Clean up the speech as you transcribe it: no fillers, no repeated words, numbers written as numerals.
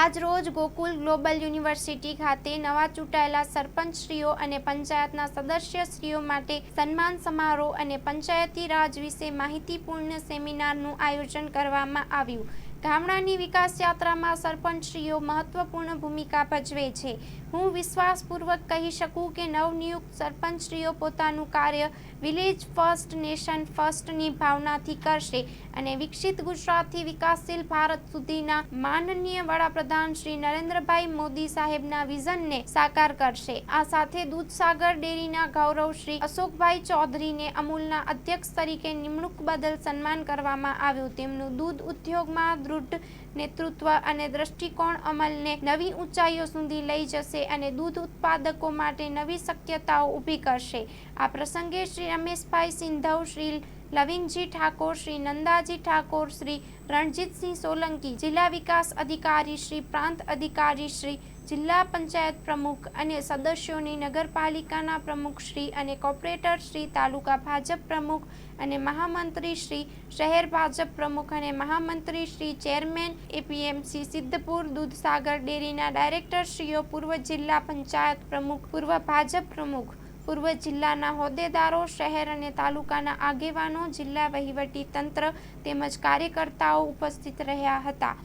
આજ રોજ Gokul global university ખાતે નવા ચૂંટાયેલા સરપંચશ્રીઓ અને પંચાયતના સદસ્યશ્રીઓ માટે સન્માન સમારોહ અને પંચાયતી રાજ વિશે માહિતીપૂર્ણ સેમિનારનું આયોજન કરવામાં આવ્યું. ગામડાની વિકાસ યાત્રામાં સરપંચશ્રીઓ મહત્વપૂર્ણ ભૂમિકા ભજવે છે. હું વિશ્વાસપૂર્વક કહી શકું કે નવનિયુક્ત સરપંચશ્રીઓ પોતાનું કાર્ય વિલેજ ફર્સ્ટ નેશન ફર્સ્ટની ભાવનાથી કરશે અને વિકસિત ગુજરાતથી વિકાસશીલ ભારત સુધીના માનનીય વડાપ્રધાન શ્રી નરેન્દ્રભાઈ મોદી સાહેબના વિઝનને સાકાર કરશે. આ સાથે દૂધસાગર ડેરીના ગૌરવ શ્રી અશોકભાઈ ચૌધરીને અમૂલના અધ્યક્ષ તરીકે નિમણૂક બદલ સન્માન કરવામાં આવ્યું. તેમનું દૂધ ઉદ્યોગમાં દૃઢ નેતૃત્વ અને દ્રષ્ટિકોણ અમલને નવી ઊંચાઈઓ સુધી લઈ જશે અને દૂધ ઉત્પાદકો માટે નવી શક્યતાઓ ઊભી કરશે. આ પ્રસંગે શ્રી રમેશભાઈ સિંધવ, શ્રી લવિંગજી ઠાકોર, શ્રી નંદાજી ઠાકોર, શ્રી રણજીતસિંહ સોલંકી, જિલ્લા વિકાસ અધિકારી શ્રી, પ્રાંત અધિકારી શ્રી, જિલ્લા પંચાયત પ્રમુખ અને સદસ્યોની, નગરપાલિકાના પ્રમુખ શ્રી અને કોર્પોરેટર શ્રી, તાલુકા ભાજપ પ્રમુખ અને મહામંત્રી શ્રી, શહેર ભાજપ પ્રમુખ અને મહામંત્રી શ્રી, ચેરમેન એપીએમસી સિદ્ધપુર, દૂધસાગર ડેરીના ડાયરેક્ટરશ્રીઓ, પૂર્વ જિલ્લા પંચાયત પ્રમુખ, પૂર્વ ભાજપ પ્રમુખ, પૂર્વ જિલ્લાના હોદ્દેદારો, શહેર અને તાલુકાના આગેવાનો, જિલ્લા વહીવટી તંત્ર તેમજ કાર્યકર્તાઓ ઉપસ્થિત રહ્યા હતા.